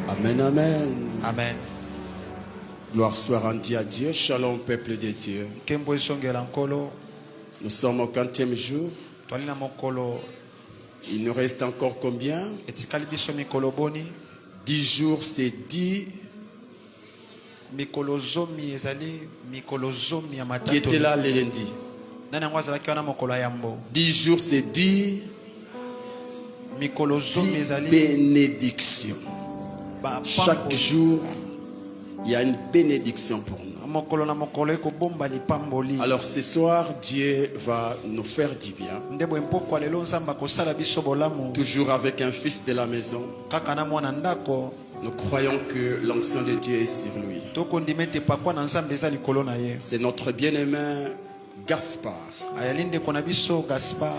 Amen, amen. Amen. Gloire soit rendue à Dieu. Shalom, peuple de Dieu. Nous sommes au 40e jour. Il nous reste encore combien? 10 jours, c'est 10. Qui était là le lundi? 10 jours, c'est 10 bénédictions. Chaque jour, il y a une bénédiction pour nous. Alors ce soir, Dieu va nous faire du bien. Toujours avec un fils de la maison. Nous croyons que l'onction de Dieu est sur lui. C'est notre bien-aimé Gaspard.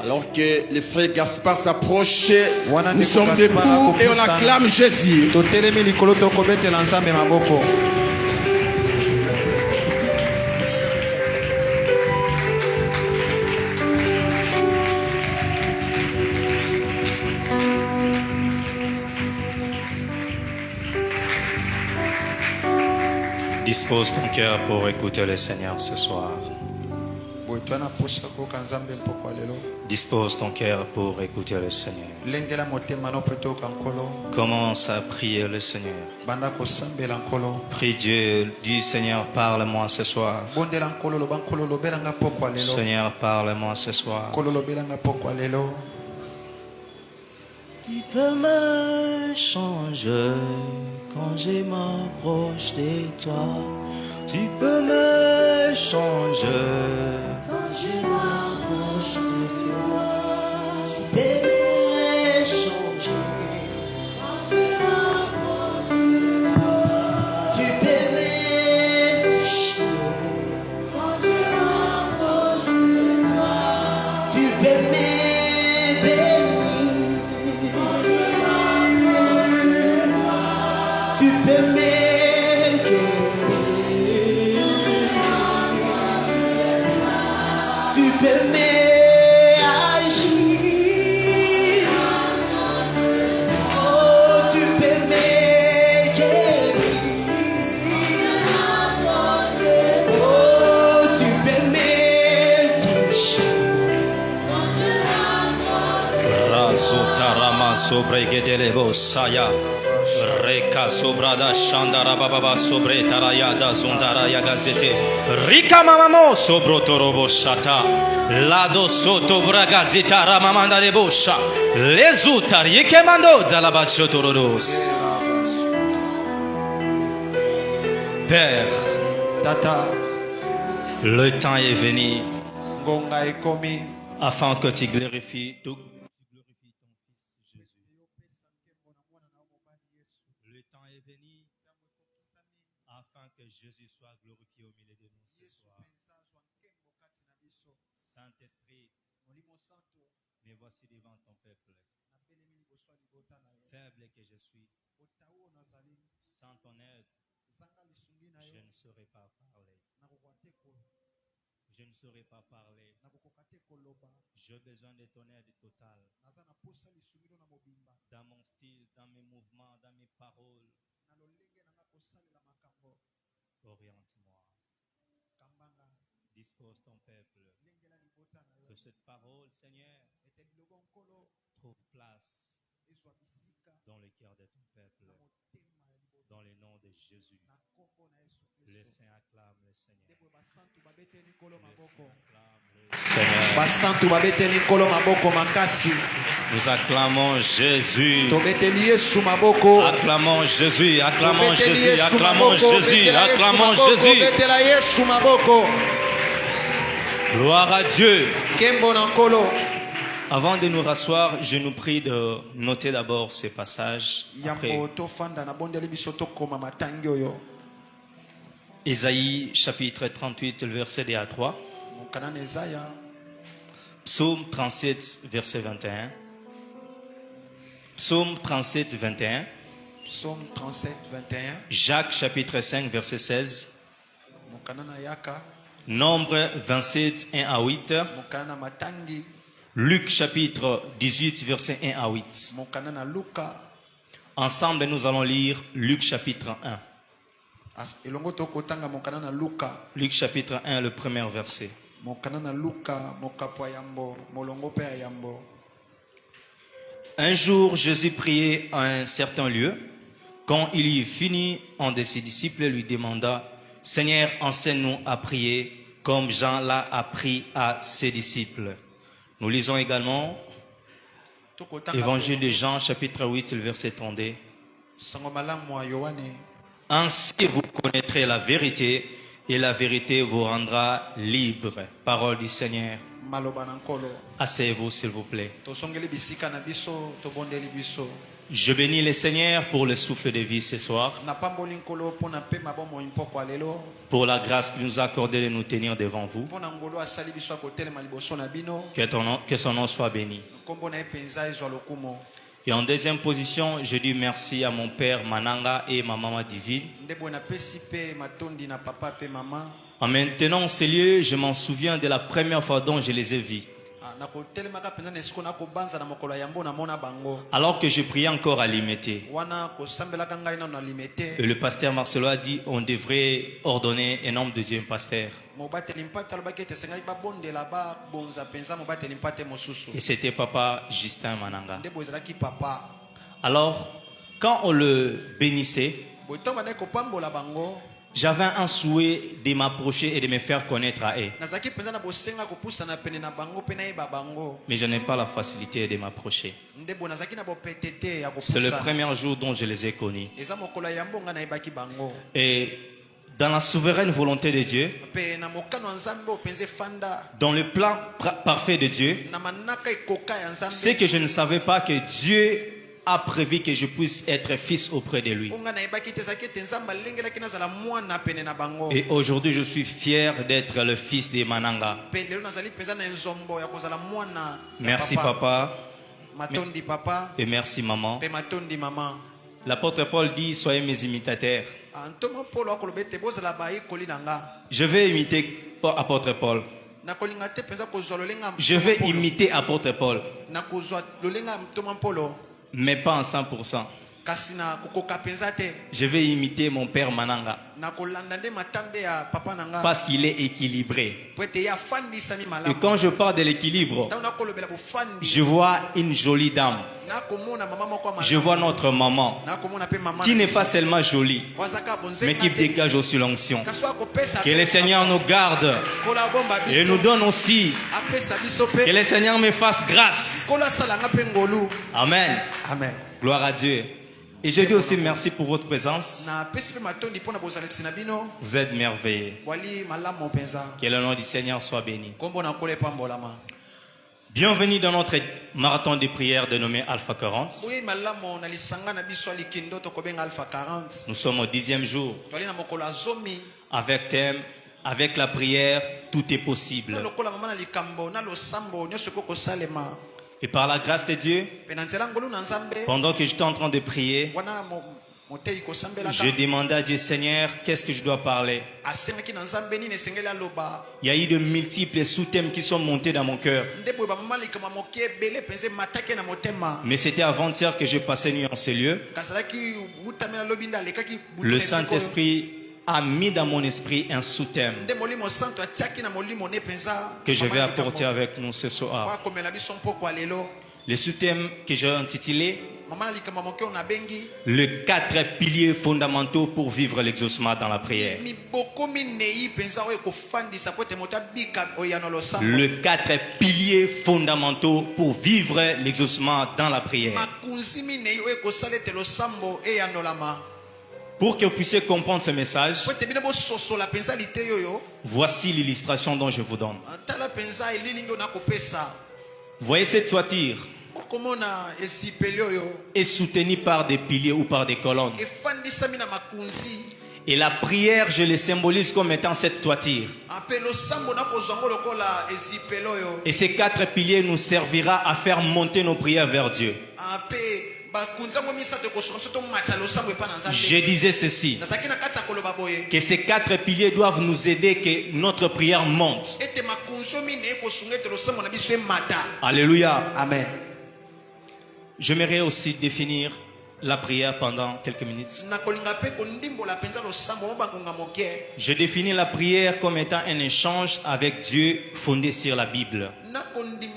Alors que le frère Gaspard s'approche, nous sommes debout et on acclame Jésus. Dispose ton cœur pour écouter le Seigneur ce soir. Dispose ton cœur pour écouter le Seigneur. Commence à prier le Seigneur. Prie Dieu, dis Seigneur, parle-moi ce soir. Seigneur, parle-moi ce soir. Tu peux me changer quand je m'approche de toi. Tu peux me changer quand je m'approche de toi. Tu peux me changer quand je m'approche de toi. Tu peux me toucher quand je m'approche de toi. Tu peux me tu peux m'aider, tu peux m'agir, oh tu peux m'aider, oh tu peux me toucher. Rasutarama sobregedelebo saya. Reka sobrada shandara baba sobre tarayada zundara yagazete Rika mamamo sobrotorobo shata Lado soto bragazita ramamanda de bosha Lezutar yekemando zalabachotorodos. Père, Tata, le temps est venu afin que tu glorifies tout. Afin que Jésus soit glorifié au milieu de nous ce soir. Saint-Esprit, me voici devant ton peuple. Faible que je suis, sans ton aide, je ne saurais pas parler. Je ne saurais pas parler. J'ai besoin de ton aide totale. Dans mon style, dans mes mouvements, dans mes paroles. Oriente-moi. Dispose ton peuple. Que cette parole, Seigneur, trouve place dans le cœur de ton peuple. Dans le nom de Jésus. Les saints acclament le Seigneur. Nous acclamons Jésus. Acclamons Jésus. Acclamons Jésus. Acclamons Jésus. Acclamons Jésus. Gloire à Dieu. Avant de nous rasseoir, je nous prie de noter d'abord ces passages. Après. Ésaïe chapitre 38, verset 2 à 3. Psaume 37, verset 21. Psaume 37, 21. Psaume 37, 21. Jacques chapitre 5, verset 16. Nombre 27, 1 à 8. Luc chapitre 18, verset 1 à 8. Ensemble, nous allons lire Luc chapitre 1. elongo tokotanga mokana na Luka. Luc chapitre 1, le premier verset. Mokana na Luka mokapo ya yambo molongo pe ya yambo. Un jour, Jésus priait à un certain lieu. Quand il y eut fini, un de ses disciples lui demanda, « Seigneur, enseigne-nous à prier, comme Jean l'a appris à ses disciples. » Nous lisons également Évangile de Jean, chapitre 8, le verset 32. Sango malamu wa Yohane. Ainsi vous connaîtrez la vérité, et la vérité vous rendra libre. Parole du Seigneur. Maloba na nkolo. Asseyez-vous, s'il vous plaît. Tosongeli bisika na biso, tobondeli biso. Je bénis le Seigneur pour le souffle de vie ce soir, Na pamboli nkolo pona pe mabomo impoko alelo. pour la grâce qu'il nous a accordée de nous tenir devant vous. Pona ngolo asali biso akotelema liboso na bino. Que son nom soit béni. Kombo na epenza ezwa lokumo. Et en deuxième position, je dis merci à mon père Mananga et ma maman Divine. Ndebo na pesi pe matondi na papa pe mama. En maintenant ces lieux, je m'en souviens de la première fois dont je les ai vus. Na kotelema ka penza na esiko na kobanza na mokolo ya yambo na mona bango. Alors que je priais encore à Limité. Wana kosambela ka ngai na limité. Et le pasteur Marcelo a dit on devrait ordonner un homme deuxième pasteur. Mobateli mpata lobaki te sengai ba bondela ba bonza penza mobateli mpate mosusu. Et c'était papa Justin Mananga. Ndebo ezalaki papa. Alors, quand on le bénissait, Boitomba ne kopambola bango. j'avais un souhait de m'approcher et de me faire connaître à eux. Nazaki penza na bosenga kopusa na pene na bango pe na yeba bango. Mais je n'ai pas la facilité de m'approcher. Ndebo nazaki na bopetete ya kopusa. C'est le premier jour dont je les ai connus. Eza mokolo ya yambo nga na yebaki bango. Et dans la souveraine volonté de Dieu, Pe na mokano nzambe openze fanda. dans le plan parfait de Dieu, Na manaka ikoka ya nzambe. c'est que je ne savais pas que Dieu a prévu que je puisse être fils auprès de lui. Nga na yebaki te zaki te nzamba lengelaki nazala mwana pene na bango. Et aujourd'hui, je suis fier d'être le fils de Mananga. Pe lelo nazali penza na nzombo ya kozala mwana. Merci papa Matondi papa. et merci maman. Pe matondi mama. L'apôtre Paul dit, soyez mes imitateurs. Antoma polo akolobete bozala ba ikoli nanga. Je vais imiter apôtre Paul. Na kolinga te penza kozwa lolenga. Je vais imiter apôtre Paul, Na kozwa lolenga mtoma polo. mais pas en 100%. Kasi na kokoka penza te. Je vais imiter mon père Mananga Na kolanda nde matambe ya papa nanga. parce qu'il est équilibré. Po ete ya fandi sami Et malamu. quand je parle de l'équilibre, Tango na kolobela bo fandi. je vois une jolie dame. Na komona mama moko ya Je malamu. vois notre maman Na komona pe mama. qui n'est pas seulement jolie, Wazaka bonzenga mais qui te. dégage aussi l'onction. Kaso akopesa. Que le Seigneur nous garde Kola bomba biso. et nous donne aussi. Apesa biso Que pe. le Seigneur me fasse grâce. Kola salanga pe ngolu. Amen. Amen. Gloire à Dieu. Et je dis aussi merci pour votre présence. Na pesi pe matondi pona bozalisi na bino. Vous êtes merveilleux. Wali malamu penza. Que le nom du Seigneur soit béni. Kombo na kole pambolama. Bienvenue dans notre marathon de prière dénommé Alpha 40. Oui malamu na lisanga na biso likindo to kobenga alpha 40. Nous sommes au 10e jour Wali na mokolo azomi. avec thème, avec la prière, tout est possible. Na lokola mama na likambo na losambo nyoso koko salema. Et par la grâce de Dieu, Pe na nzela ngolu na nzambe. pendant que j'étais en train de prier, Wana motei ko sambela je demandais à Dieu, Seigneur, qu'est-ce que je dois parler? asemaki na nzambe nini esengeli aloba. Il y a eu de multiples sous-thèmes qui sont montés dans mon cœur. Nde boye bamama likama moke ebele penze matake na motema. Mais c'était avant-hier que je passais nuit en ce lieu. Kasalaki wutami na lobi nde alekaki butu Le na esika oyo. Saint-Esprit a mis dans mon esprit un sous-thème Nde molimo santo atiaki na molimo ne penza. que je vais mama apporter likambo. avec nous ce soir. Kwa komela biso mpoko ya lelo. Le sous-thème que j'ai intitulé Mama na likama moke ona bengi. les 4 piliers fondamentaux pour vivre l'exaucement dans la prière. Miboko minei penza oyo kofandisa po te moto abika oyano losambo. Les 4 piliers fondamentaux pour vivre l'exaucement dans la prière. Makunzi minei oyo kosalete losambo eyandolama. Pour que vous puissiez comprendre ce message, Po te bino bososola penza lite yoyo. voici l'illustration dont je vous donne. Tala penza elilingi ona kopesa. Voyez cette toiture Okomona esipeli oyo. est soutenue par des piliers ou par des colonnes. Efandisami na makunzi. Et la prière, je le symbolise comme étant cette toiture. Ape losambo na kozongo lokola esipeli oyo. Et ces 4 piliers nous servira à faire monter nos prières vers Dieu. Ape bakunzango misato kosoka soto matsa losambo epa na nzambe. Je disais ceci, Nasaki na kati ya koloba boye. que ces 4 piliers doivent nous aider que notre prière monte. Ete makunzo mine kosunga ete losambo na biso emata. Alléluia. Amen. J'aimerais aussi définir la prière pendant quelques minutes. nakolinga pe kondimbola penza losambo mo bangonga moke. Je définis la prière comme étant un échange avec Dieu fondé sur la Bible.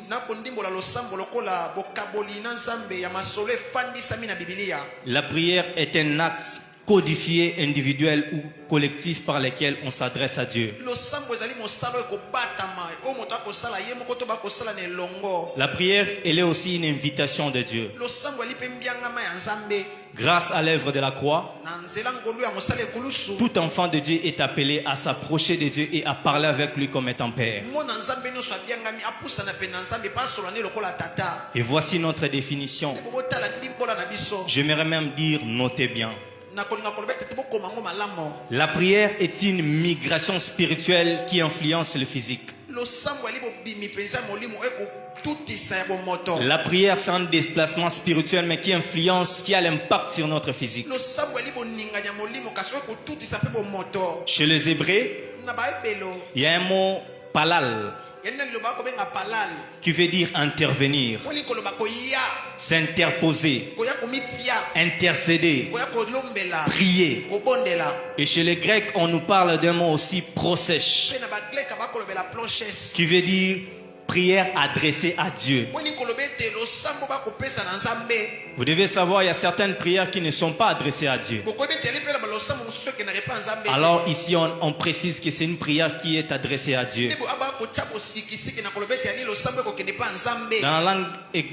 nakondimbola losambo lokola bokaboli na nzambe ya masolo efandisami na Biblia. La prière est un acte codifié, individuel ou collectif par lequel on s'adresse à Dieu. losambo ezali mosala ekobatama o moto akosala ye moko to bakosala na elongo. La prière, elle est aussi une invitation de Dieu. losambo ali pe mbiangama ya nzambe. Grâce à l'œuvre de la croix, na nzela ngolu ya mosala ekulusu. tout enfant de Dieu est appelé à s'approcher de Dieu et à parler avec lui comme étant Père. mona nzambe nyonso abiangami apusana pe na nzambe pasola ne lokola tata. Et voici notre définition. Te bobotala ndimbola na biso. J'aimerais même dire, notez bien. nakolinga koloba te bokoma ngo malamu. La prière est une migration spirituelle qui influence le physique. losambo ali bobimi penza molimo ekotutisa ya bomoto. La prière, c'est un déplacement spirituel, mais qui influence, qui a l'impact sur notre physique. losambo ali boninganya molimo kasi ekotutisa pe bomoto. Chez les Hébreux, na baebelo il y a un mot palal yenda liloba kobenga palal. qui veut dire intervenir, poli koloba koya s'interposer, koya komitia intercéder, koya kolombela prier. kobondela. Et chez les Grecs, on nous parle d'un mot aussi prosèche, pe na bagreka bakolobela planches. qui veut dire prière adressée à Dieu. poli koloba ete losambo bakopesa na nzambe. Vous devez savoir, il y a certaines prières qui ne sont pas adressées à Dieu. bokoyebi ete ali mpe na balosambo mosusu ekenaka epa nzambe. Alors ici, on précise que c'est une prière qui est adressée à Dieu. nde aba kotia bosikisiki na koloba ete ali losambo ekokende epa nzambe. Dans la langue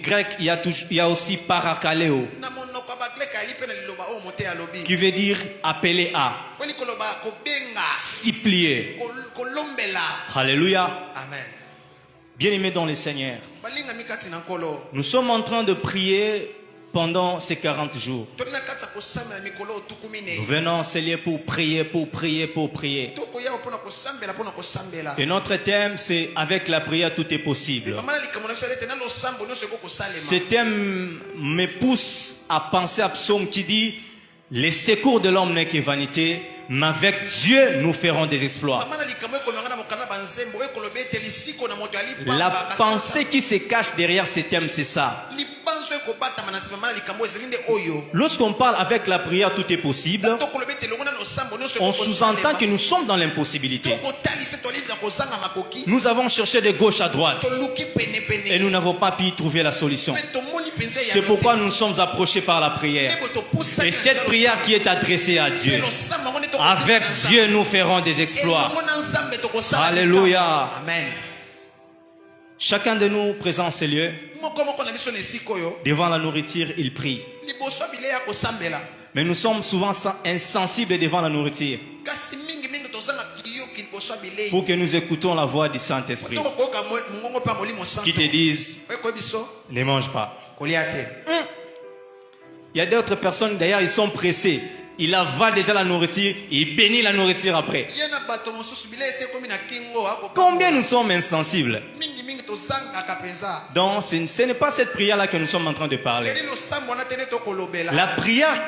grecque, il y a aussi parakaleo, na monoko ya bagreka ali mpe na liloba oyo mote alobi. qui veut dire appeler à, poli koloba kobenga supplier. kolombela. Alléluia. amen. Bien-aimés dans le Seigneur, balingami kati na nkolo. nous sommes en train de prier pendant ces 40 jours. toli na kati ya kosambela mikolo otuku mine. Nous venons en ce lieu pour prier, pour prier, pour prier. tokoya mpona kosambela mpona kosambela. Et notre thème, c'est avec la prière, tout est possible. mama na likambo na biso ete na losambo nyonso Ce ekokosalema. thème me pousse à penser à Psaume qui dit les secours de l'homme n'est que vanité, mais avec Dieu nous ferons des exploits. mama na likambo ekomanga na mokanda banzembo ekoloba ete lisiko na moto ali La pensée qui se cache derrière ce thème, c'est ça. libanzo ekobatama na nsima mama na likambo ezali nde oyo. Lorsqu'on parle avec la prière, tout est possible, tokoloba ete longo na losambo nyonso on sous-entend que nous sommes dans l'impossibilité. tokotalisa tolinza kozanga makoki. Nous avons cherché de gauche à droite toluki et penepene. nous n'avons pas pu y trouver la solution. mpe tomoni mpenza ya C'est pourquoi nous nous sommes approchés par la prière. Et cette prière qui est adressée à Dieu, avec Dieu nous ferons des exploits. Alléluia. amen. Chacun de nous présent en ces lieux, moko moko na biso na esika oyo devant la nourriture, il prie. liboso ya bilei ya kosambela. Mais nous sommes souvent insensibles devant la nourriture kasi mingimingi tozanga kiyoki liboso ya bilei. pour que nous écoutons la voix du Saint-Esprit toko koyoka mongongo mpe ya molimo santo. qui te disent oyekoye biso ne mange pas. kolia te. Il y a d'autres personnes, d'ailleurs, ils sont pressés. Il avale déjà la nourriture, il bénit la nourriture après. ye na bato mosusu bilei esi ekomi na kingo Combien nous sommes insensibles? mingimingi tozangaka mpenza. Donc, ce n'est pas cette prière-là que nous sommes en train de parler. yeli losambo wana te nde tokolobela. La prière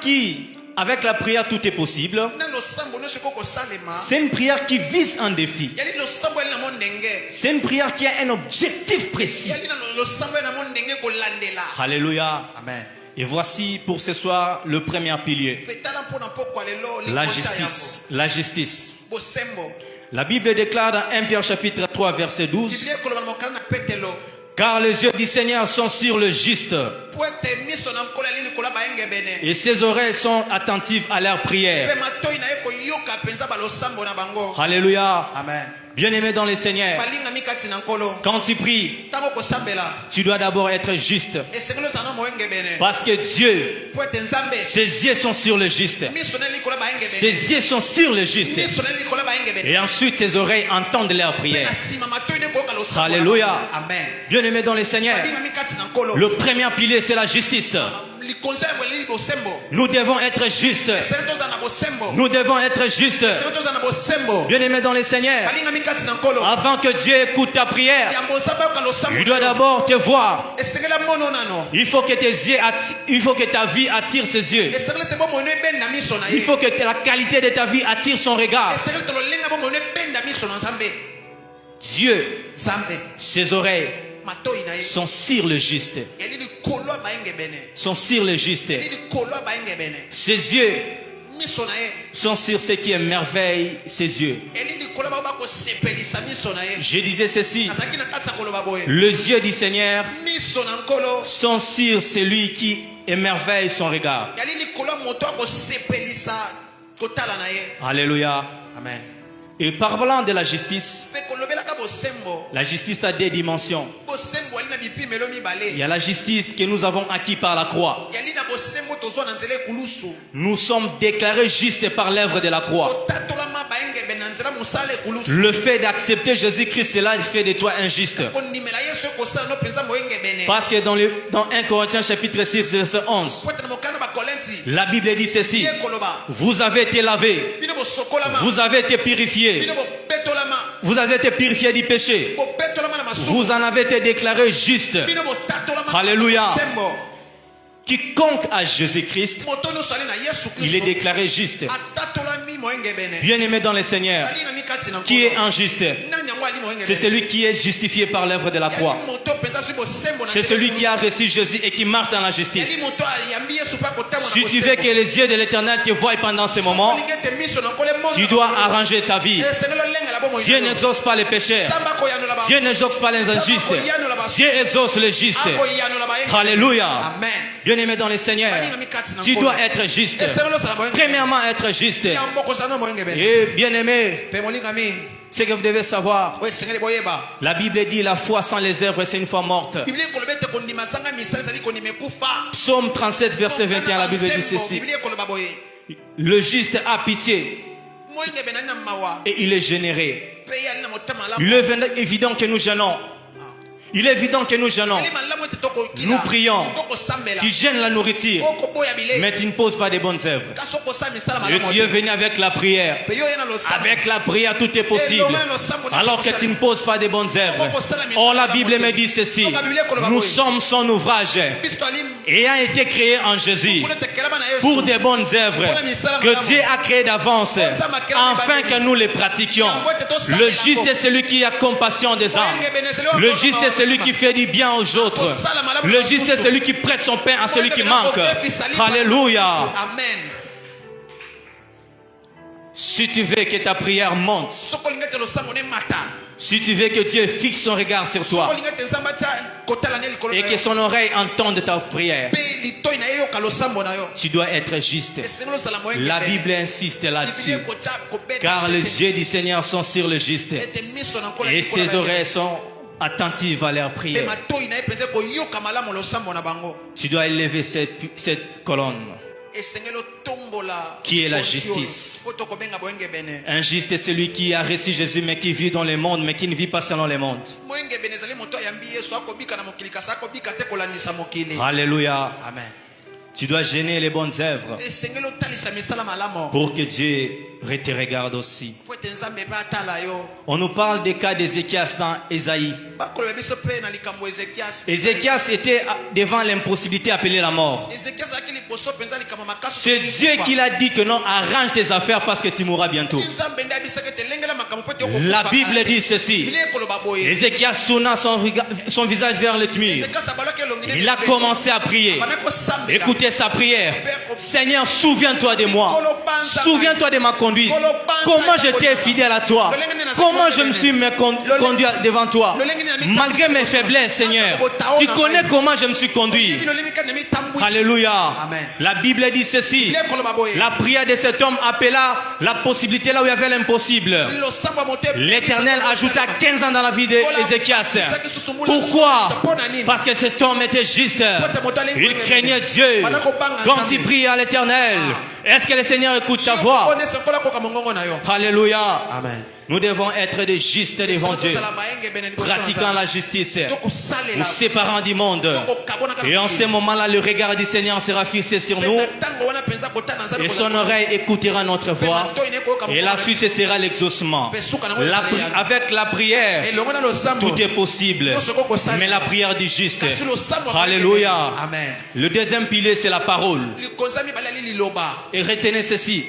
avec la prière, tout est possible. na losambo nyonso ekokosalema. C'est une prière qui vise un défi. yali losambo yali na mo ndenge. C'est une prière qui a un objectif précis. yali na losambo yali na mo ndenge kolandela. Alléluia. amen. Et voici pour ce soir le premier pilier. mpe tala mpona pokwa lelo La libosa justice. La justice. yango. bosembo. La Bible déclare dans 1 Pierre chapitre 3 verset 12. biblia ekoloba na mokanda na petelo. Car les yeux du Seigneur sont sur le juste po ete miso na nkolo yali likolo ya bayengebene. et ses oreilles sont attentives à leurs mpe prières. matoi na ye koyoka mpenza balosambo na bango. Alléluia. amen. Bien-aimé dans le Seigneur, balingami kati na nkolo. quand tu pries, ntango kosambela tu dois d'abord être juste. esengeli ozala na moyengebene. Parce que Dieu, po ete nzambe ses yeux sont sur le juste. miso na ye likolo ya bayengebene. Ses yeux sont sur le juste. miso na ye likolo ya bayengebene. Et ensuite, ses oreilles entendent leurs mpe prières. na nsima matoi nde koyoka losambo na Alléluia. bango. amen. Bien-aimé dans le Seigneur, balingami kati na nkolo. le premier pilier, c'est la justice. likonza ya mweleli bosembo. Nous devons être justes. esengeli tozala na bosembo. Nous devons être justes. esengeli tozala na bosembo. Bien-aimé dans le Seigneur, balingami kati na nkolo. avant que Dieu écoute ta prière, yambo nzambe ayoka losambo. il doit d'abord te voir. esengeli amono nano. Il faut que il faut que ta vie attire ses yeux. esengeli te bomono ebenda miso na Il ye. faut que la qualité de ta vie attire son regard. esengeli te lolenga bomono ebenda miso na nzambe. Dieu, nzambe ses oreilles matoi na ye sont sur le juste. yali likolo ya bayengebene. sont sur le juste. Ses yeux sont sur ce qui est merveille, ses yeux. Je disais ceci, les yeux du Seigneur sont sur celui qui émerveille son regard. Alléluia. Amen. Et parlant de la justice a deux dimensions. Il y a la justice que nous avons acquis par la croix. Nous sommes déclarés justes par l'œuvre de la croix. Le fait d'accepter Jésus-Christ, cela fait de toi injuste. Parce que dans 1 Corinthiens chapitre 6, verset 11, la Bible dit ceci: vous avez été lavés, vous avez été purifiés, vous avez été purifiés du péché, vous en avez été déclarés justes. Alléluia. Quiconque a Jésus-Christ, il est déclaré juste. Bien-aimé dans le Seigneur, qui est injuste? C'est celui qui est justifié par l'œuvre de la croix. C'est celui qui a reçu Jésus et qui marche dans la justice. Si tu veux que les yeux de l'Éternel te voient pendant ce moment, tu dois arranger ta vie. Dieu n'exauce pas les pécheurs. Dieu n'exauce pas les injustes. Dieu exauce les justes. Alléluia. Bien-aimé dans le Seigneur, tu dois être juste. Premièrement, être juste. Et bien-aimé, ce que vous devez savoir, la Bible dit la foi sans les œuvres, c'est une foi morte. Psaume 37, verset 21, la Bible dit ceci: le juste a pitié et il est généreux. Il est évident que nous jeûnons. Il est évident que nous jeûnons. Nous prions. Tu gênes la nourriture, mais tu ne poses pas de bonnes œuvres. Et tu es venu avec la prière. Avec la prière, tout est possible. Alors que tu ne poses pas de bonnes œuvres. Or, la Bible me dit ceci: nous sommes son ouvrage, ayant été créés en Jésus pour de bonnes œuvres que Dieu a créées d'avance, afin que nous les pratiquions. Le juste est celui qui a compassion des âmes. Le juste est celui qui fait du bien aux autres. Le juste est celui qui prête son pain à celui qui manque. Alléluia. Amen. Si tu veux que ta prière monte, si tu veux que Dieu fixe son regard sur toi et que son oreille entende ta prière, tu dois être juste. La Bible insiste là-dessus, car les yeux du Seigneur sont sur le juste et ses oreilles sont attentives à leur prière. Tu dois élever cette colonne qui est la justice. Un juste est celui qui a reçu Jésus mais qui vit dans le monde mais qui ne vit pas selon le monde. Alléluia. Amen. Tu dois gêner les bonnes œuvres pour que Dieu te regarde aussi. On nous parle des cas d'Ézéchias dans Ésaïe. Ézéchias était devant l'impossibilité appelée la mort. C'est Dieu qui l'a dit que non, arrange tes affaires parce que tu mourras bientôt. La Bible dit ceci: Ézéchias tourna son visage vers le mur. Il a commencé à prier. Écoutez sa prière: Seigneur, souviens-toi de moi. Souviens-toi de ma conduite. Comment j'étais fidèle à toi. Comment je me suis conduit devant toi. Malgré mes faiblesses, Seigneur, tu connais comment je me suis conduit. Alléluia. La Bible dit ceci: la prière de cet homme appela la possibilité là où il y avait l'impossible. L'Éternel ajouta 15 ans dans la vie d'Ézéchias. Pourquoi? Parce que cet homme était juste. Il craignait Dieu. Quand il prie à l'Éternel, est-ce que le Seigneur écoute ta voix? Alléluia. Amen. Nous devons être des justes devant Dieu, pratiquant la justice, nous séparant du monde. Et en ce moment-là, le regard du Seigneur sera fixé sur nous et son oreille écoutera notre voix. Et la suite, ce sera l'exaucement. Avec la prière, tout est possible. Mais la prière du juste. Alléluia. Le deuxième pilier, c'est la parole. Et retenez ceci: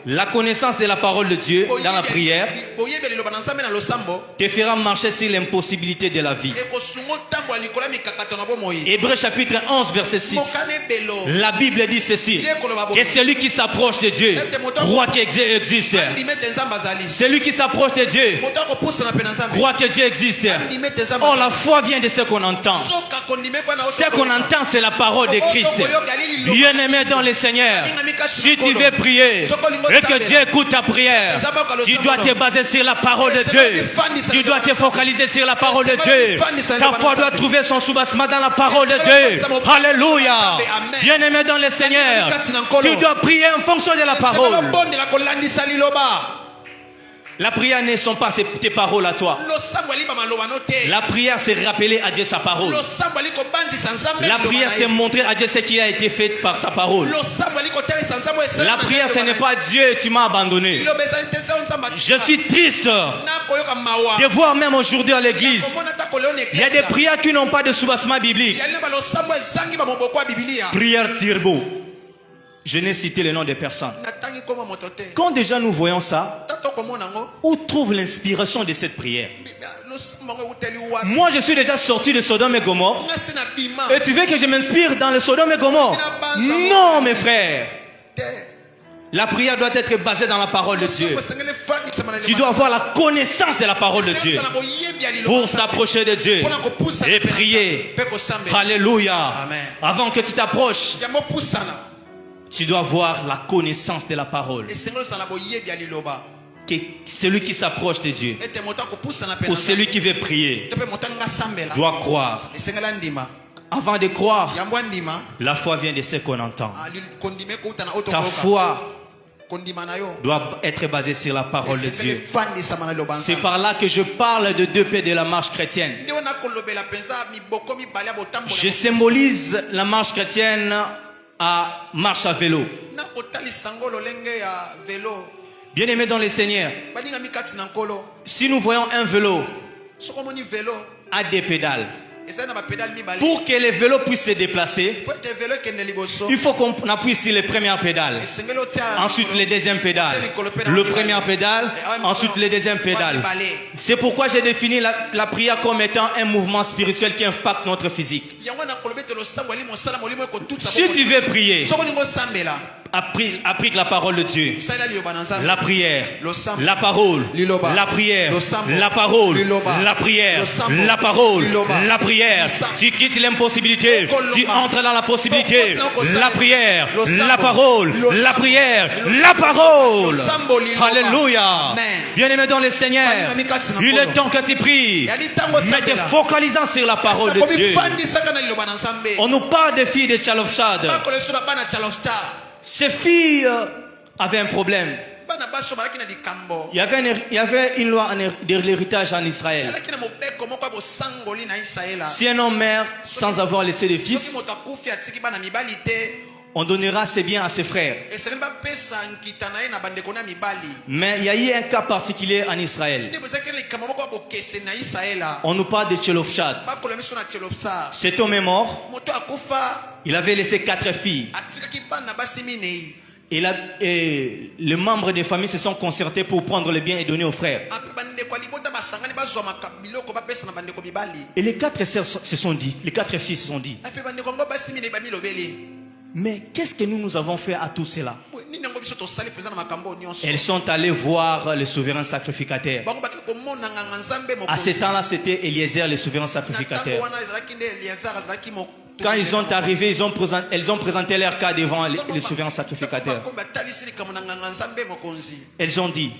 la connaissance de la parole de Dieu dans la prière prière boyebeli liloba na nzambe na losambo te fera marcher sur l'impossibilité de la vie. ekosunga otambola likolo ya mikakato na bomoi. Hébreux chapitre 11 verset 6. mokana ebelo La Bible dit ceci. Que celui qui s'approche de Dieu croit qu'il existe. andimete nzambe azali Celui qui s'approche de Dieu moto akopusana mpe na nzambe croit que Dieu existe. andimete nzambe Or la foi vient de ce qu'on entend. soka kondimekwa na Ce qu'on entend, c'est la parole de Christ. Bien-aimé dans le Seigneur, si tu veux prier et que Dieu écoute ta prière, tu dois te baser sur la parole de Dieu. Tu dois te focaliser sur la parole de Dieu. Ta foi doit trouver son soubassement dans la parole de Dieu. Alléluia. Bien-aimé dans le Seigneur, tu dois prier en fonction de la parole. La prière ne sont pas tes paroles à toi. La prière, c'est rappeler à Dieu sa parole. La prière, c'est montrer à Dieu ce qui a été fait par sa parole. La prière, ce n'est pas Dieu, tu m'as abandonné. Je suis triste de voir même aujourd'hui à l'église, il y a des prières qui n'ont pas de soubassement biblique. Prière Tirbo. Je n'ai cité le nom des personnes. Quand déjà nous voyons ça, où trouve l'inspiration de cette prière? Moi, je suis déjà sorti de Sodome et Gomorrhe. Et tu veux que je m'inspire dans le Sodome et Gomorrhe? Non, mes frères. La prière doit être basée dans la parole de Dieu. Tu dois avoir la connaissance de la parole de Dieu pour s'approcher de Dieu et prier. Alléluia. Avant que tu t'approches, tu dois avoir la connaissance de la parole. Que celui qui s'approche de Dieu ou celui qui veut prier doit croire. Avant de croire, la foi vient de ce qu'on entend. Ta foi doit être basée sur la parole de Dieu. C'est par là que je parle de deux paix de la marche chrétienne. Je symbolise la marche chrétienne à marche à vélo. Bien-aimé dans le Seigneur, si nous voyons un vélo à des pédales, pour que le vélo puisse se déplacer, il faut qu'on appuie sur les premières pédales, ensuite les deuxièmes pédales, le premier pédale, ensuite les deuxièmes pédales. C'est pourquoi j'ai défini la prière comme étant un mouvement spirituel qui impacte notre physique. Si tu veux prier, applique la parole de Dieu. La prière, la parole, la prière, la parole, la prière, la parole, la prière. Tu quittes l'impossibilité, tu entres dans la possibilité. La prière, la parole, la prière, la parole. Alléluia. Bien-aimé dans le Seigneur, il est temps que tu pries, mais te focalisant sur la parole de Dieu. On nous parle des filles de Tchalofchad. Ces filles avaient un problème. Il y avait une loi de l'héritage en Israël. Si un homme meurt sans avoir laissé de fils, on donnera ses biens à ses frères. Mais il y a eu un cas particulier en Israël. On nous parle de Tchelofchad. Cet homme est mort. Il avait laissé 4 filles. Et les membres des familles se sont concertés pour prendre le bien et donner aux frères. Et les 4 sœurs se sont dit, les 4 filles se sont dit, mais qu'est-ce que nous avons fait à tout cela? Elles sont allées voir le souverain sacrificateur. À ce temps-là, c'était Eliezer, le souverain sacrificateur. Quand ils sont arrivés, elles ont présenté leur cas devant le souverain sacrificateur. Elles ont dit,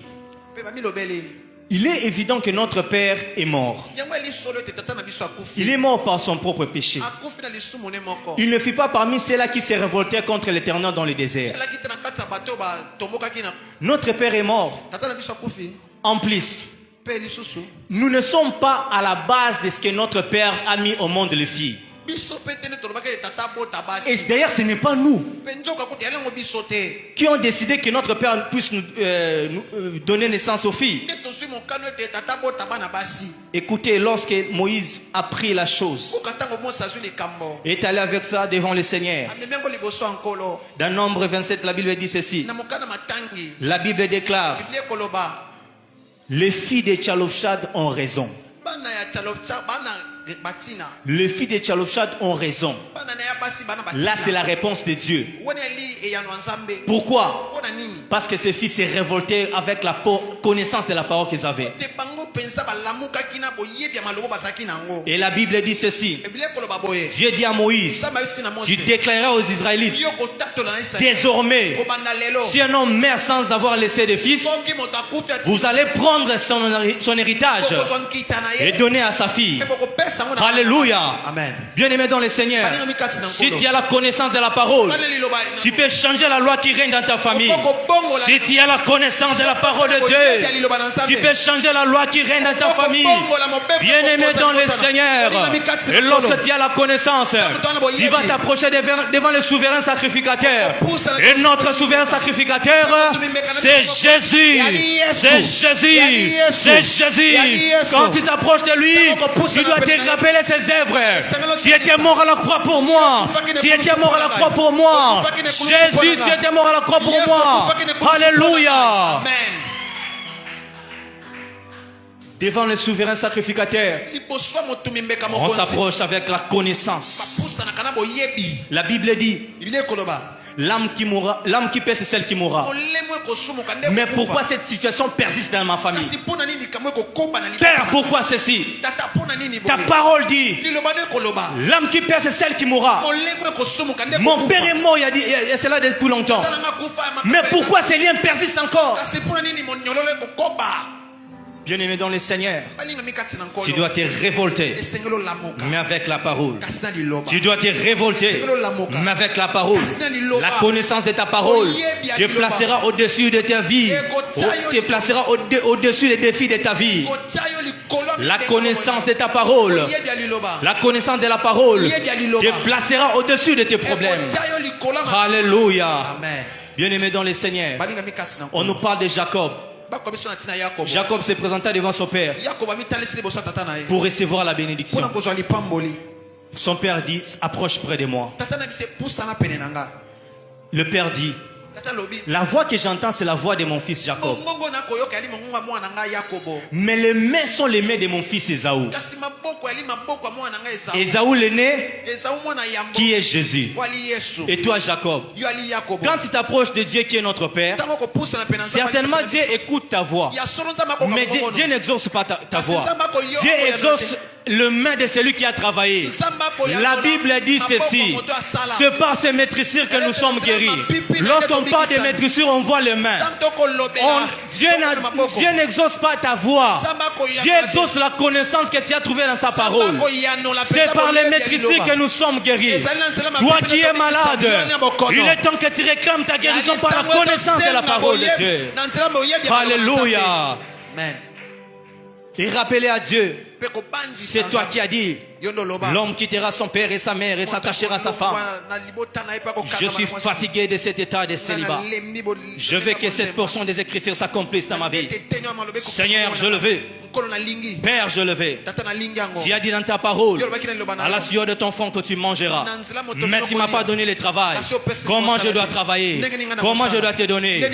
il est évident que notre père est mort. Il est mort par son propre péché. Il ne fut pas parmi ceux-là qui se révoltaient contre l'Éternel dans le désert. Notre père est mort. En plus, nous ne sommes pas à la base de ce que notre père a mis au monde les filles. Et d'ailleurs, ce n'est pas nous qui ont décidé que notre père puisse nous donner naissance aux filles. Écoutez, lorsque Moïse a pris la chose et est allé avec ça devant le Seigneur, dans Nombre 27, la Bible dit ceci. La Bible déclare, Les filles de Tchalofchad ont raison. bana ya Tchalofchad bana batina Les filles de Tchalofchad ont raison. bana na ya basi bana batina Là, c'est la réponse de Dieu. wona li e ya nzambe Pourquoi? wona nini Parce que ces filles s'est révoltées avec la connaissance de la parole qu'ils avaient. te bango pensa balamuka kina boyebi ya malobo bazaki nango Et la Bible dit ceci. ebile koloba boye Dieu dit à Moïse, samba yosi na tu Moïse déclareras aux Israélites, yo kotatola na Israël désormais, kobanda lelo si un homme meurt sans avoir laissé de fils, soki moto akufi ati vous allez prendre son héritage bokozwa nkita na et ye donner à sa fille. pe bokopesa ngo na Alléluia. amen Bien-aimé dans le Seigneur, si tu as la connaissance de la parole, tu peux changer la loi qui règne dans ta famille. Si tu as la connaissance de la parole de Dieu, tu peux changer la loi qui règne dans ta famille. Bien-aimé dans le Seigneur, et lorsque tu as la connaissance, tu vas t'approcher devant le souverain sacrificateur. Et notre souverain sacrificateur, c'est Jésus. C'est Jésus. C'est Jésus. Quand tu t'approches de lui, tu dois te rappeler ses œuvres. Tu étais mort à la croix pour moi. Tu étais mort à la croix pour moi. Jésus, tu étais mort à la croix pour moi. Alléluia. amen Devant le souverain sacrificateur, liboso motumi mbeka on mokonzi s'approche avec la connaissance. bapusana kana boyebi La Bible dit, ibile koloba l'âme qui pêche, c'est celle qui mourra. molemo ekosumuka nde Mais kokufa. pourquoi cette situation persiste dans ma famille? kasi mpona nini kamwe kokoba na Père, pourquoi ceci? tata mpona nini Ta boye parole dit, liloba nde koloba l'âme qui perd, c'est celle qui mourra. molemo ekosumuka nde Mon père est mort, il y a cela depuis longtemps. tata nanga kufa ya Mais makambo pourquoi ces liens persistent encore? kasi mpona nini monyololo ekokoba Bien-aimé dans le Seigneur, balingami kati na nkolo tu dois te révolter, esengeli olamuka mais avec la parole. kasi na liloba Tu dois te révolter, mais avec la parole. La connaissance de ta parole te placera au-dessus de ta vie. Te placera au-dessus des défis de ta vie. kotia yo likolo ya La mitengo connaissance de boye. ta parole. Oyebi ya liloba La connaissance de la parole Oyebi ya liloba te placera au-dessus de tes problèmes. ekotia yo likolo ya ma- Alléluia. amen Bien-aimé dans le Seigneur, balingami kati na on nous nkolo parle de Jacob. bakoba biso na ntina yakobo Jacob se présenta devant son père yakobo amitalisi liboso ya tata na ye pour recevoir la mpona bénédiction. kozwa lipamboli Son père dit, approche près de moi. tata na biso epusana pene na nga Le père dit, tata lobi la voix que j'entends, c'est la voix de mon fils Jacob. mongongo nakoyoka yali mongongo ya mwana na nga yakobo Mais les mains sont les mains de mon fils Ésaü. kasi maboko yali maboko ya mwana na nga esau Ésaü l'aîné, esau mwana yambo qui est Jésus. yo ali yesu Et toi Jacob. yo ali yakobo Quand tu t'approches de Dieu qui est notre Père, ntango kopusana pene na nzambe certainement ali Dieu pene na biso. écoute ta voix. ya solo nzambe akoka Mais Dieu mongongo n'exauce pas ta kasi voix. nzambe akoyoka Dieu koyanote. exauce le main de celui qui a travaillé. nzambe akoyanola La Bible dit maboko ceci, moto asala. c'est par ces maîtrissures que nous sommes guéris. Lorsqu'on parle de maîtrissures, on voit les mains. Tanto kolobela, Dieu n'exauce pas ta voix. nzambe akoyanola Dieu te. exauce la connaissance que tu as trouvée dans sa Nzambe parole. akoyanola C'est mpenza par les boyebi ya maîtrissures liloba. que nous sommes guéris. Ezali na nzela Toi mabe qui es tobikisa malade, biloni ya bokono. il est temps que tu réclames ta guérison Yali par la ntango connaissance de la tosenga parole de boyebi- Dieu. na nzela boyebi ya maloba na Alléluia. Nzambe. Amen. Et rappelez à Dieu, Mpe kobandisa c'est toi Nzambe. qui as dit, Yo ndo loba. l'homme quittera son père et sa mère et s'attachera à sa femme. Na libota na ye mpe akokanga Je suis na mwasi. fatigué de cet état de Nga célibat. nalembi bo- Je veux que cette portion des Écritures s'accomplisse dans ma vie. Seigneur, je le veux. nkolo nalingi Père, je le veux. tata nalingi yango Tu as dit dans ta parole, yo lobaki na liloba na à la yo. sueur de ton front que tu mangeras. Na nzela moto Mais tu ne m'as pas donné le travail. Comment je dois travailler? Comment je dois te donner? Je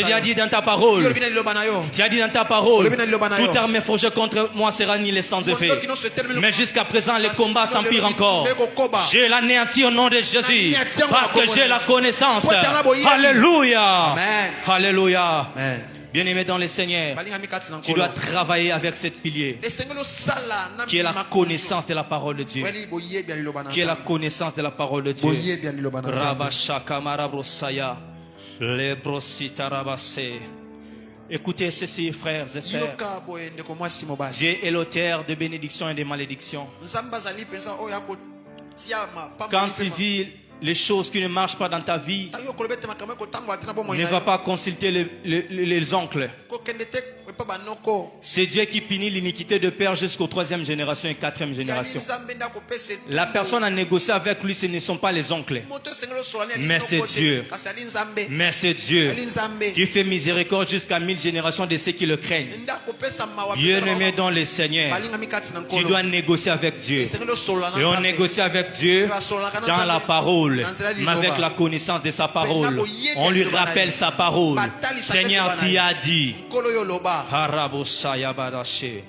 t'ai dit dans ta Yo parole. lobi na liloba na yo Tu as dit dans ta parole, Olobi na liloba na yo. toute arme forgée contre moi sera annihilée sans effet. Mondoki no se termine- Mais jusqu'à présent, le Kasi combat kino s'empire lelo encore. libeko koba. Je l'anéantis au nom de Jésus. Nanéantis yango Parce na que kombo j'ai na la Yesu. connaissance. Po etala boyebi. Alléluia. Amen. Alléluia. Amen. Bien-aimé dans le Seigneur, balingami kati na tu nkolo dois travailler avec cette pilier esengeli osala na qui est la makonzo. connaissance de la parole de Dieu. Weli boyebi ya liloba na Qui est la Nzambe. connaissance de la parole de Dieu. boyebi ya liloba na Nzambe. Rabashaka marabrosaya, lebrosita rabase. Écoutez ceci, frères et sœurs. yoka boye ndeko mwasi mobali Dieu est l'auteur de bénédictions et de malédictions. nzambe azali mpenza oyo akotia mapamba Quand tu litema. vis les choses qui ne marchent pas dans ta vie, Tango yo koloba ete makambo ekotambola te na bomoi ne na va yo. pas consulter les oncles. kokende te epa banoko C'est Dieu qui punit l'iniquité de père jusqu'aux 3e génération et 4e yali génération. nzambe nde akopesa etumbu. La personne a négocié avec lui, ce ne sont pas les oncles, moto esengeli osola ne ali Mais noko c'est te. Dieu. kasi ali nzambe mais c'est Dieu ali nzambe qui fait miséricorde jusqu'à 1000 générations de ceux qui le craignent. nde akopesa mawa Bien-aimé dans le Seigneur, balingami kati na tu nkolo dois négocier avec Dieu. esengeli osola na Et on nzambe négocie avec Dieu dans la parole, mais avec la connaissance de sa parole. On lui rappelle sa parole. Seigneur, tu as dit, nkolo yo loba koyoka. Harabosayabadashe.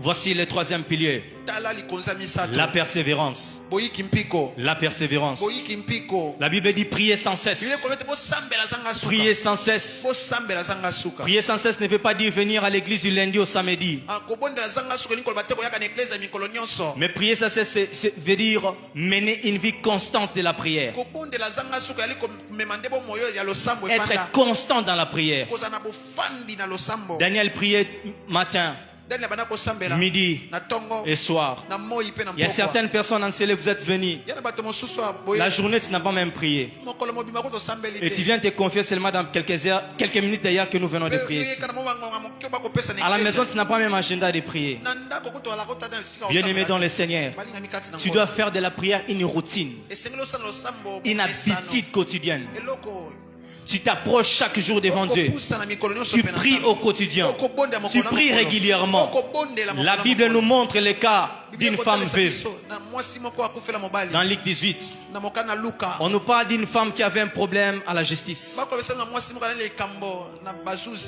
Voici le troisième pilier. Tala likonza misato. La persévérance. Boyiki mpiko. La persévérance. Boyiki mpiko. La Bible dit prier sans Biblia cesse. kolete bo sambela zanga suka. Prier sans cesse. Bo sambela zanga suka. Prier sans cesse ne veut pas dire venir à l'église du lundi au samedi. Kobondela zanga suka ni kolba te koyaka na église ya mikolo nyonso. Mais prier sans cesse, veut dire mener une vie constante de la prière. Kobondela zanga suka yali ko memande bo moyo ya losambo efanda. Être constant dans la prière. Kozana bo fandi na losambo. Daniel priait matin, midi et soir. Il y a certaines personnes en Célé, vous êtes venus. La journée, tu n'as pas même prié. Et tu viens te confier seulement dans quelques heures, quelques minutes d'ailleurs que nous venons de prier ici. À la maison, tu n'as pas même agenda de prier. Bien-aimé dans le Seigneur, tu dois faire de la prière une routine, une habitude quotidienne. Tu t'approches chaque jour devant Dieu. Tu pries au quotidien. Tu pries régulièrement. La Bible nous montre le cas d'une femme veuve. Dans Luc 18, on nous parle d'une femme qui avait un problème à la justice.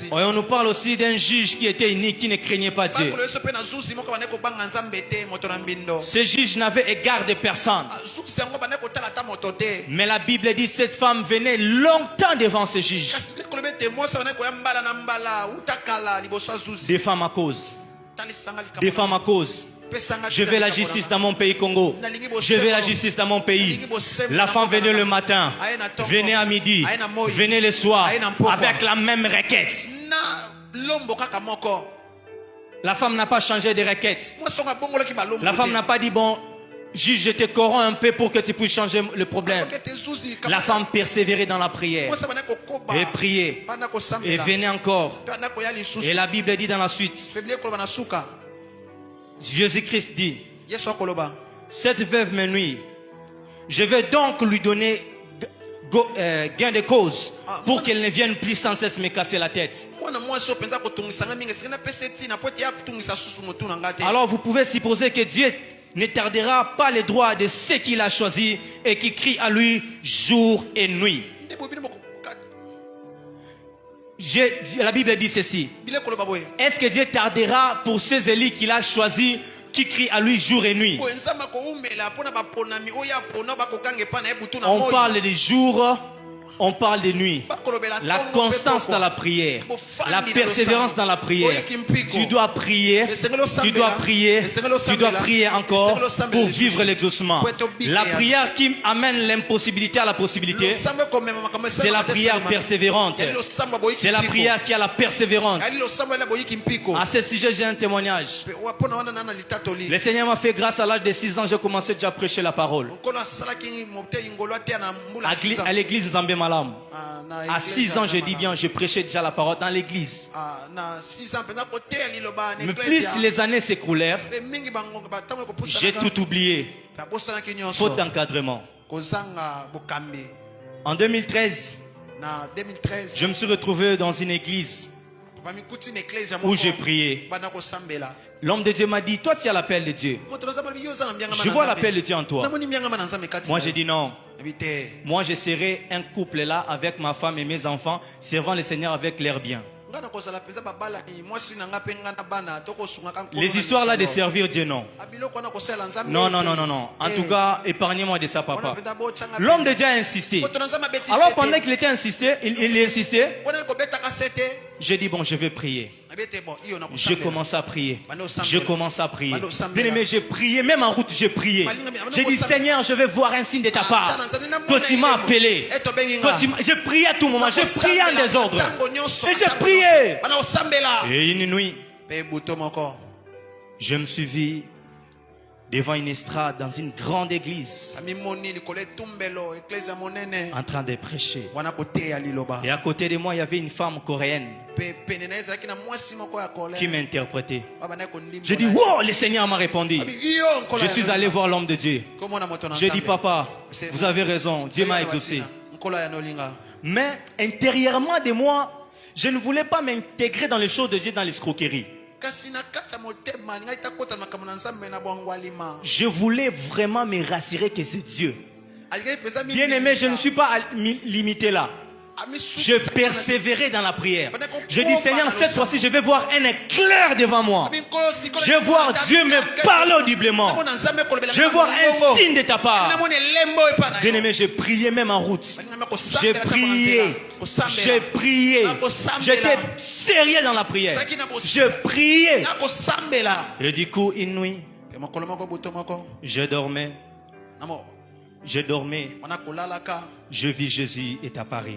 Et on nous parle aussi d'un juge qui était inique, qui ne craignait pas Dieu. Ce juge n'avait égard de personne. Mais la Bible dit que cette femme venait longtemps devant ce juge. Des femmes à cause. Des femmes à cause. Je veux la justice dans mon pays Congo. Je veux la justice dans mon pays. La femme venait le matin, venait à midi, venait le soir, avec la même requête. La femme n'a pas changé de requête. La femme n'a pas dit bon, juge, je te corromps un peu pour que tu puisses changer le problème. La femme persévérait dans la prière et priait et venait encore. Et la Bible dit dans la suite, Jésus-Christ dit, cette veuve me nuit. Je vais donc lui donner gain de cause pour qu'elle ne vienne plus sans cesse me casser la tête. Alors vous pouvez supposer que Dieu ne tardera pas les droits de ceux qu'il a choisis et qui crient à lui jour et nuit. La Bible dit ceci. Est-ce que Dieu tardera pour ces élus qu'il a choisis qui crient à lui jour et nuit? On parle des jours, on parle de nuit. La constance dans la prière, la persévérance dans la prière. Tu dois prier, tu dois prier, tu dois prier encore pour vivre l'exaucement. La prière qui amène l'impossibilité à la possibilité, c'est la prière persévérante. C'est la prière qui a la persévérance. À ce sujet, j'ai un témoignage. Le Seigneur m'a fait grâce. À l'âge de 6 ans, j'ai commencé déjà à prêcher la parole à l'église Zambé Malam. À 6 ans, je dis bien, je prêchais déjà la parole dans l'église. Mais plus les années s'écoulèrent, j'ai tout oublié. Faute d'encadrement. En 2013, je me suis retrouvé dans une église où j'ai prié. L'homme de Dieu m'a dit, toi tu as l'appel de Dieu. Je vois l'appel de Dieu en toi. Moi j'ai dit non. Moi je serai un couple là avec ma femme et mes enfants, servant le Seigneur avec leurs biens. Les histoires là de servir Dieu, non. Non, non, non, non, non. En tout cas, épargnez-moi de ça, papa. L'homme de Dieu a insisté. Alors pendant qu'il était insisté, il insistait. J'ai dit bon, je vais prier. Je commence à prier. Je commence à prier. Bien aimé, j'ai prié, même en route, j'ai prié. J'ai dit Seigneur, je vais voir un signe de ta part. Toi tu m'as appelé. J'ai prié à tout moment. J'ai prié en désordre. Et j'ai prié. Et une nuit, je me suis vu devant une estrade dans une grande église en train de prêcher. Et à côté de moi, il y avait une femme coréenne qui m'interprétait. J'ai dit, wow, le Seigneur m'a répondu. Je suis allé voir l'homme de Dieu. J'ai dit, papa, vous avez raison, Dieu m'a exaucé. Mais intérieurement de moi, je ne voulais pas m'intégrer dans les choses de Dieu, dans l'escroquerie. Je voulais vraiment me rassurer que c'est Dieu. Bien aimé, je ne suis pas limité là. Je persévérais dans la prière. Je dis, Seigneur, cette fois-ci, je vais voir un éclair devant moi. Je vais voir Dieu me parler audiblement. Je vais voir un signe de ta part. Bien-aimé, j'ai prié même en route. J'ai prié. J'ai prié. J'étais sérieux dans la prière. Je priais. Et du coup, une nuit, je dormais. Je dormais. Je vis Jésus est apparu.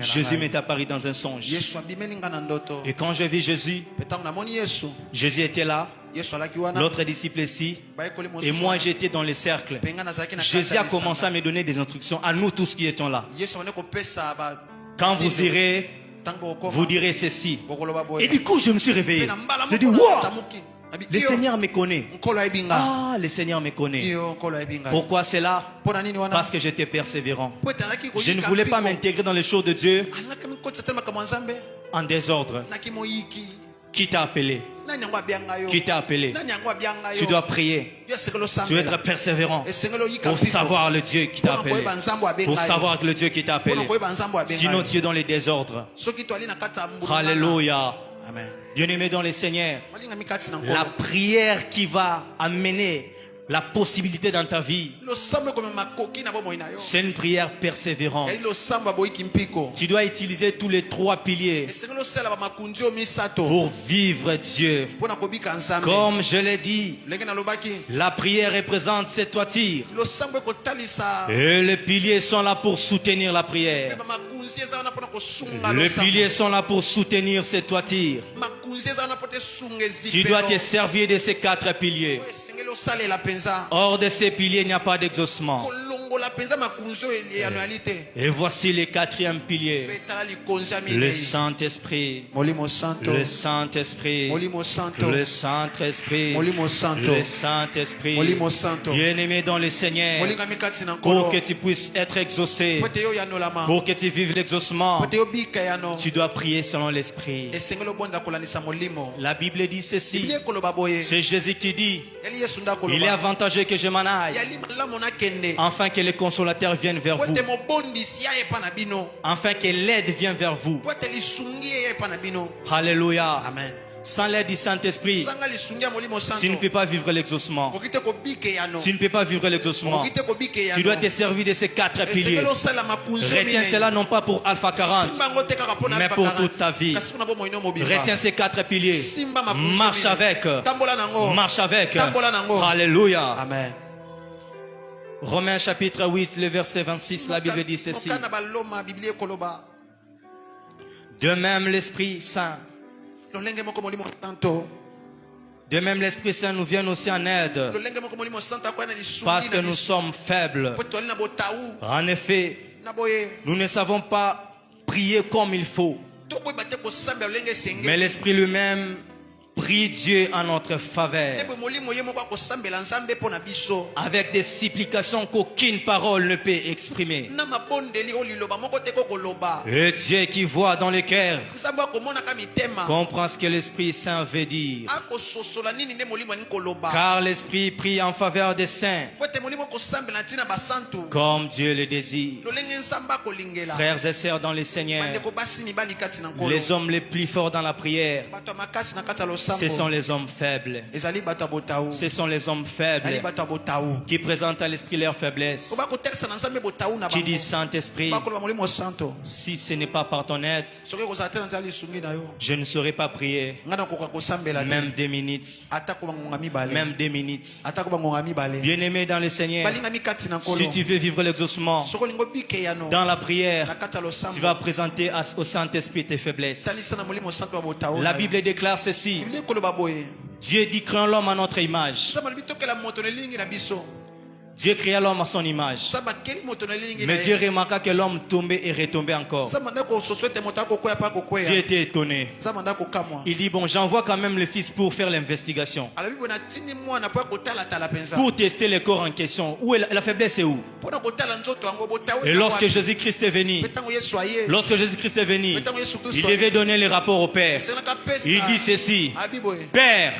Jésus m'est apparu dans un songe. Et quand je vis Jésus, Jésus était là. L'autre disciple ici. Et moi j'étais dans les cercles. Jésus a commencé à me donner des instructions à nous tous qui étions là. Quand vous irez, vous direz ceci. Et du coup je me suis réveillé. Je dis, wow! Le Seigneur me connaît. Ah, le Seigneur me connaît. Pourquoi c'est là? Parce que j'étais persévérant. Je ne voulais pas m'intégrer dans les choses de Dieu en désordre. Qui t'a appelé? Qui t'a appelé? Tu dois prier. Tu dois être persévérant pour savoir le Dieu qui t'a appelé. Pour savoir le Dieu qui t'a appelé. Sinon tu es dans les désordres. Alléluia. Bien-aimé dans le Seigneur, la prière qui va amener la possibilité dans ta vie, c'est une prière persévérante. Tu dois utiliser tous les 3 piliers pour vivre Dieu. Comme je l'ai dit, la prière représente cette toiture. Et les piliers sont là pour soutenir la prière. Les piliers sont là pour soutenir cette toiture. Tu dois te servir de ces 4 piliers. Hors de ces piliers, il n'y a pas d'exaucement. Et voici le 4e pilier. Le Saint-Esprit. Le Saint-Esprit. Le Saint-Esprit. Le Saint-Esprit. Bien-aimé dans le Seigneur, pour que tu puisses être exaucé, pour que tu vives l'exaucement, tu dois prier selon l'Esprit. La Bible dit ceci. C'est Jésus qui dit, il est avantageux que je m'en aille, afin que le consolateur vienne vers vous, afin que l'aide vienne vers vous. Alléluia. Amen. Sans l'aide du Saint-Esprit, tu ne peux pas vivre l'exaucement. Tu ne peux pas vivre l'exaucement. Tu dois te servir de ces 4 piliers. Retiens cela non pas pour Alpha 40, mais pour toute ta vie. Retiens ces 4 piliers. Marche avec. Marche avec. Alléluia. Amen. Romains chapitre 8, le verset 26, la Bible dit ceci. De même l'Esprit Saint. De même l'Esprit Saint nous vient aussi en aide parce que nous sommes faibles. En effet, nous ne savons pas prier comme il faut. Mais l'Esprit lui-même prie Dieu en notre faveur avec des supplications qu'aucune parole ne peut exprimer. Et Dieu qui voit dans le cœur comprend ce que l'Esprit Saint veut dire. Car l'Esprit prie en faveur des saints comme Dieu le désire. Frères et sœurs dans le Seigneur, les hommes les plus forts dans la prière, ce sont les hommes faibles. Ce sont les hommes faibles qui présentent à l'Esprit leur faiblesse, qui disent Saint-Esprit, si ce n'est pas par ton aide, je ne saurais pas prier même 2 minutes. Même 2 minutes. Bien-aimé dans le Seigneur, si tu veux vivre l'exaucement dans la prière, tu vas présenter au Saint-Esprit tes faiblesses. La Bible déclare ceci. Dieu dit créons l'homme à notre image. Dieu créa l'homme à son image. Mais Dieu remarqua que l'homme tombait et retombait encore. Dieu était étonné. Il dit bon, j'envoie quand même le Fils pour faire l'investigation, pour tester le corps en question. Où est la faiblesse est où? Et lorsque Jésus-Christ est venu, il devait donner le rapport au Père. Il dit ceci: Père,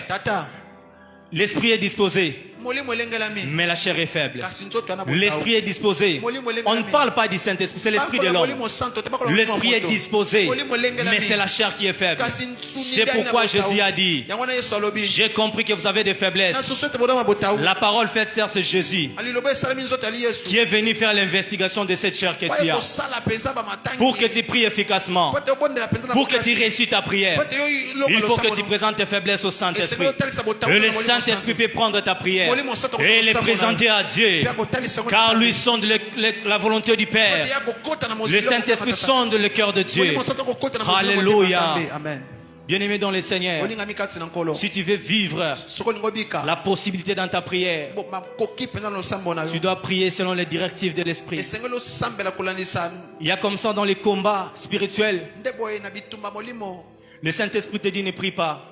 l'esprit est disposé, Mais la chair est faible. kasi nzoto ana botao. L'esprit est disposé. On ne parle pas du Saint-Esprit, c'est l'esprit de l'homme. L'esprit est disposé, mais c'est la chair qui est faible. C'est pourquoi Jésus a dit, j'ai compris que vous avez des faiblesses. La parole faite sert, c'est Jésus qui est venu faire l'investigation de cette chair que tu as. Pour que tu pries efficacement, pour que tu réussisses ta prière, il faut que tu présentes tes faiblesses au Saint-Esprit. Et le Saint-Esprit peut prendre ta prière et les présenter à Dieu, car lui sonde la volonté du Père. Le Saint-Esprit sonde le cœur de Dieu. Alléluia. Amen. Bien-aimé dans le Seigneur, si tu veux vivre la possibilité dans ta prière, tu dois prier selon les directives de l'Esprit. Il y a comme ça dans les combats spirituels. Le Saint-Esprit te dit ne prie pas,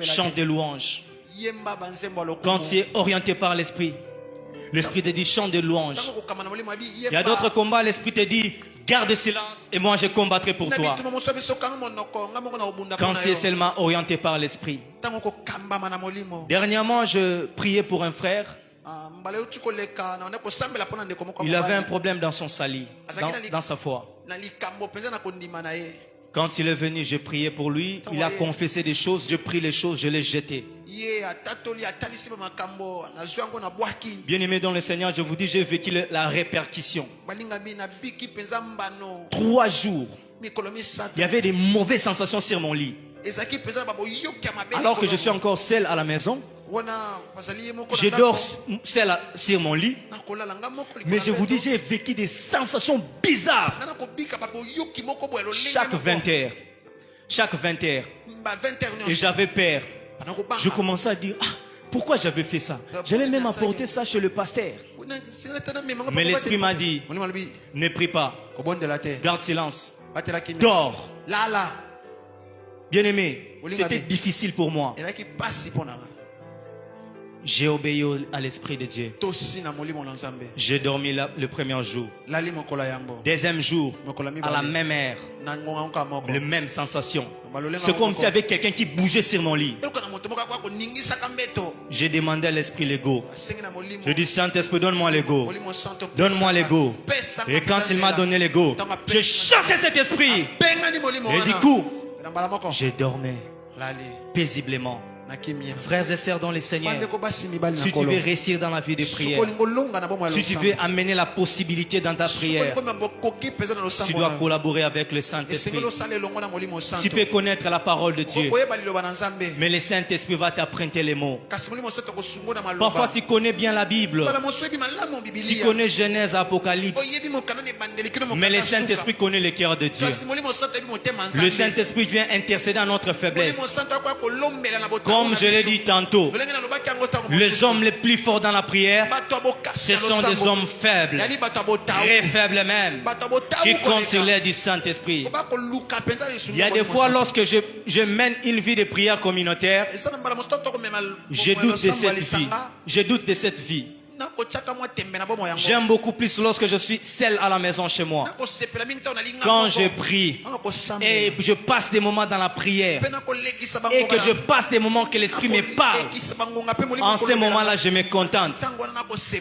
chante des louanges. Quand tu es orienté par l'Esprit, l'Esprit te dit chante des louanges. Il y a d'autres combats, l'Esprit te dit garde silence et moi je combattrai pour toi. Quand tu es seulement orienté par l'Esprit. Dernièrement, je priais pour un frère. Il avait un problème dans son sali, dans sa foi. Quand il est venu, j'ai prié pour lui. Il a confessé des choses. Je prie les choses, je les jetais. Bien-aimé dans le Seigneur, je vous dis, j'ai vécu la répercussion. 3 jours, il y avait des mauvaises sensations sur mon lit. Alors que je suis encore seul à la maison, je dors seul sur mon lit, mais je vous dis, j'ai vécu des sensations bizarres. Chaque 20 heures, et j'avais peur. Je commençais à dire, pourquoi j'avais fait ça? J'allais même apporter ça chez le pasteur. Mais l'Esprit m'a dit, ne prie pas, garde silence, dors. Bien-aimé, c'était difficile pour moi. J'ai obéi à l'Esprit de Dieu. J'ai dormi le premier jour. Deuxième jour, à la même heure, les mêmes sensations. C'est comme s'il y avait quelqu'un qui bougeait sur mon lit. J'ai demandé à l'Esprit l'ego. Je dis, Saint-Esprit, donne-moi l'ego. Donne-moi l'ego. Et quand il m'a donné l'ego, j'ai chassé cet esprit. Et du coup, j'ai dormi paisiblement. Frères et sœurs dans le Seigneur, si tu veux réussir dans la vie de prière, si tu veux amener la possibilité dans ta prière, tu dois collaborer avec le Saint-Esprit. Tu peux connaître la parole de Dieu, mais le Saint-Esprit va t'apprendre les mots. Parfois tu connais bien la Bible, tu connais Genèse, Apocalypse, mais le Saint-Esprit connaît le cœur de Dieu. Le Saint-Esprit vient intercéder à notre faiblesse. Comme je l'ai dit tantôt, les hommes les plus forts dans la prière, ce sont des hommes faibles, très faibles même, qui comptent sur l'aide du Saint-Esprit. Il y a des fois, lorsque je mène une vie de prière communautaire, je doute de cette vie. Je doute de cette vie. J'aime beaucoup plus lorsque je suis seul à la maison chez moi. Quand je prie et je passe des moments dans la prière et que je passe des moments que l'Esprit me parle, en ces moments-là je me contente.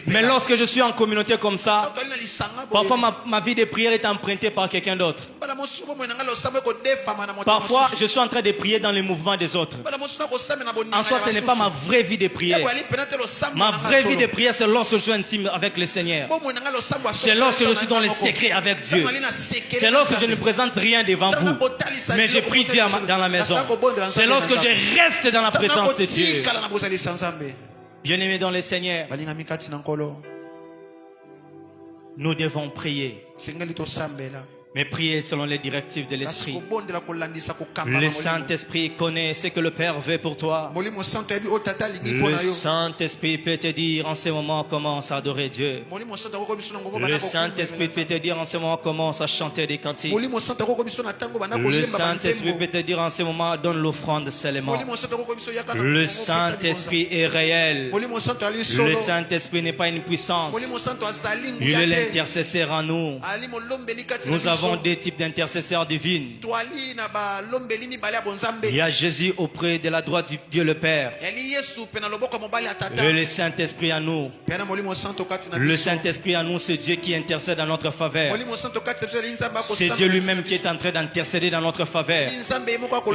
Mais lorsque je suis en communauté comme ça, parfois ma vie de prière est empruntée par quelqu'un d'autre. Parfois je suis en train de prier dans les mouvements des autres. En soi, ce n'est pas ma vraie vie de prière. Ma vraie vie de prière, c'est lorsque je suis intime avec le Seigneur. C'est lorsque je suis dans les secrets avec Dieu. C'est lorsque je ne présente rien devant vous, mais je prie Dieu dans la maison. C'est lorsque je reste dans la présence de Dieu. Bien-aimés dans le Seigneur, nous devons prier. Mais prier selon les directives de l'Esprit. Le Saint-Esprit connaît ce que le Père veut pour toi. Le Saint-Esprit peut te dire en ce moment commence à adorer Dieu. Le Saint-Esprit peut te dire en ce moment commence à chanter des cantiques. Le Saint-Esprit peut te dire en ce moment donne l'offrande seulement. Le Saint-Esprit est réel. Le Saint-Esprit n'est pas une puissance. Il est l'intercesseur en nous. Nous avons avons deux types d'intercesseurs divines. Toali na ba lombeli mibale ya bonzambe. Il y a Jésus auprès de la droite du Dieu le Père. Eli Yesu pe na loboko mobali ya tata. Et le Saint-Esprit à nous. Pe na molimo santo kati na Le biso. Saint-Esprit à nous, c'est Dieu qui intercède en notre faveur. Molimo santo kati na biso eli nzamba ko C'est Dieu lui-même qui est en train d'intercéder dans notre faveur.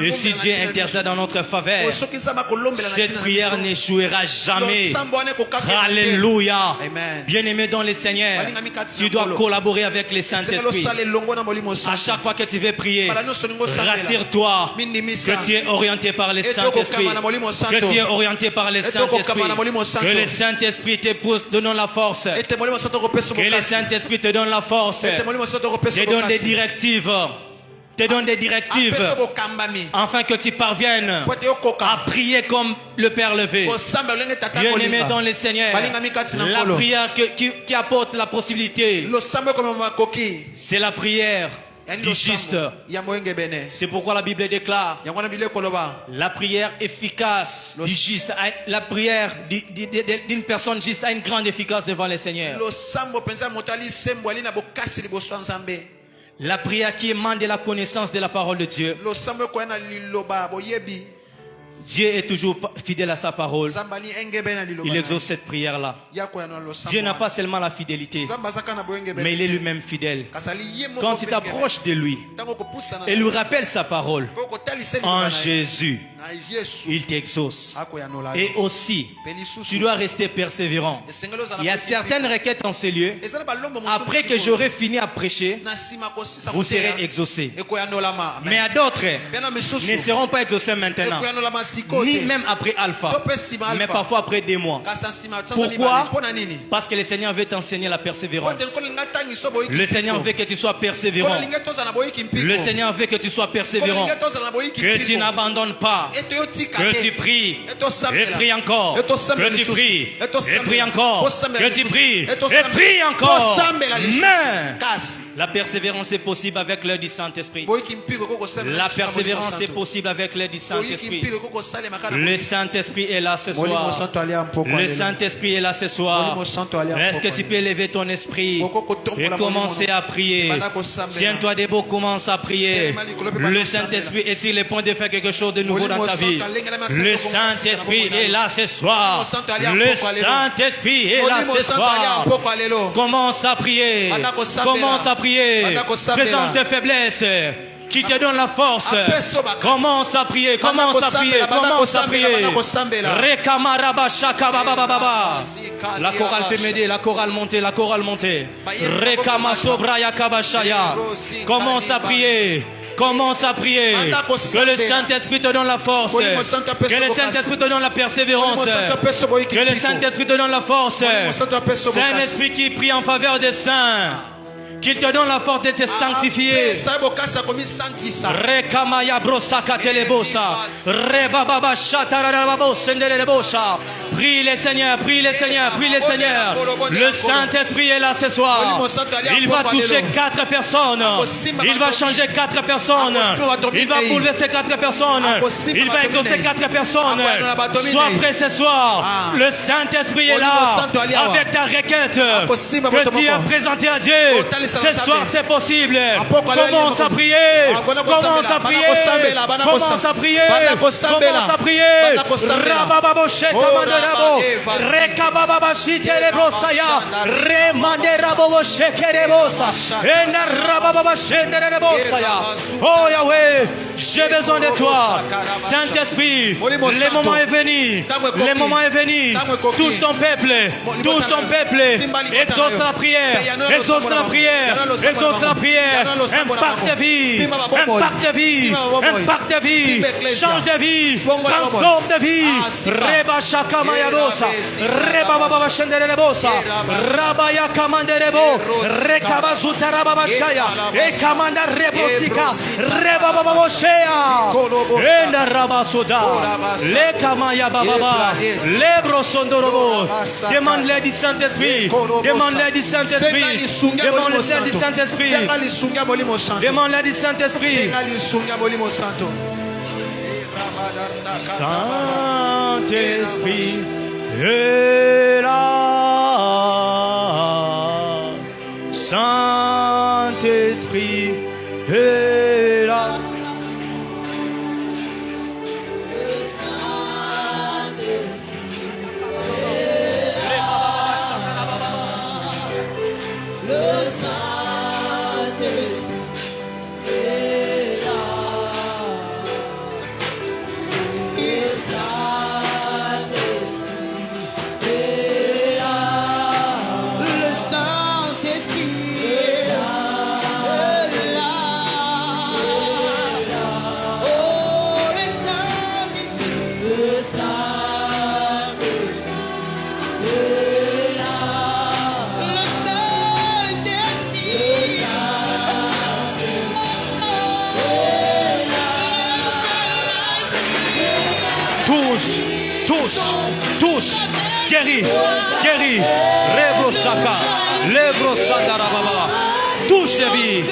Et si Dieu intercède dans notre faveur, cette prière n'échouera jamais. Alléluia. Bien-aimé dans le Seigneur, tu dois collaborer avec le Saint-Esprit. À chaque fois que tu veux prier, rassure-toi que tu es orienté par le Saint-Esprit. Que tu es orienté par le Saint-Esprit. Que le Saint-Esprit te pousse, te donne la force. Que le Saint-Esprit te donne la force. Te donne des directives. Te donne des directives afin que tu parviennes à prier comme le Père le veut. Bien-aimé dans le Seigneur, la prière qui apporte la possibilité, c'est la prière du juste. C'est pourquoi la Bible déclare la prière efficace du juste, la prière d'une personne juste a une grande efficace devant le Seigneur. La prière qui émane de la connaissance de la parole de Dieu. Dieu est toujours fidèle à sa parole. Il exauce cette prière-là. Dieu n'a pas seulement la fidélité, mais il est lui-même fidèle. Quand tu t'approches de lui et lui rappelles sa parole, en Jésus, il t'exauce. Et aussi, tu dois rester persévérant. Il y a certaines requêtes en ces lieux. Après que j'aurai fini à prêcher, vous serez exaucés. Mais à d'autres, ne seront pas exaucés maintenant, ni même après Alpha, mais parfois après des mois. Pourquoi? Parce que le Seigneur veut t'enseigner la persévérance. Le Seigneur veut que tu sois persévérant. Le Seigneur veut que tu sois persévérant. Que tu n'abandonnes pas. Que tu pries et pries encore. Que tu pries et pries encore. Que tu pries et pries encore. Mais la persévérance est possible avec l'aide du Saint-Esprit. La persévérance est possible avec l'aide du Saint-Esprit. Le Saint-Esprit est là ce soir. Le Saint-Esprit est là ce soir. Est-ce que tu peux lever ton esprit et commencer à prier? Tiens-toi debout, commence à prier. Le Saint-Esprit est sur le point de faire quelque chose de nouveau dans ta vie. Le Saint-Esprit est là ce soir. Le Saint-Esprit est là ce soir. Commence à prier. Commence à prier. Présente tes faiblesses qui te donne la force. Commence à prier. Commence à prier. Commence à prier. La chorale peut m'aider. La chorale monter. La chorale monter. Commence à prier. Commence à prier. Que le Saint-Esprit te donne la force. Que le Saint-Esprit te donne la persévérance. Que le Saint-Esprit te donne la force. Saint-Esprit qui prie en faveur des saints. Qu'il te donne la force de te sanctifier. Rekamaya brosaka telebosa. Rebababa shatararabosa ndelebosa. Prie le Seigneur, prie le Seigneur, prie le Seigneur. Le Saint-Esprit est là ce soir. Il va toucher 4 personnes. Il va changer 4 personnes. Il va bouleverser 4 personnes. Il va exaucer 4 personnes. Sois prêt ce soir. Le Saint-Esprit est là avec ta requête que tu as présentée à Dieu. Ce soir c'est possible. Commence à prier. Commence à prier. Commence à prier. Commence à prier. Rabababo shekamandabo. Rekababa shitelebosaya. Remanderabo shekerebosa. Enarababa shenderebosaya. Oh Yahweh, j'ai besoin de toi. Saint-Esprit, le moment est venu. Le moment est venu. Touche ton peuple. Touche ton peuple. Exauce la prière. Exauce la prière. Exauce la prière. Impacte ta vie. Impacte ta vie. Impacte ta vie. Change de vie. Transforme de vie. Reba shakamaya bosa. Reba baba shendere bosa. Rabaya kamandere bo. Rekaba zutara baba shaya. E kamanda rebosika. Reba baba shaya. Enda rabasoda. Le kamaya baba. Lebro sondorobo. Demande l'aide du Saint-Esprit. Demande l'aide du Saint-Esprit. Demande l'aide du Saint-Esprit. Demande l'aide du Saint-Esprit. Saint-Esprit est là. Saint-Esprit est là. Touche, guéris, Rebro Shaka, Lebro Shandarababa, touche de vie,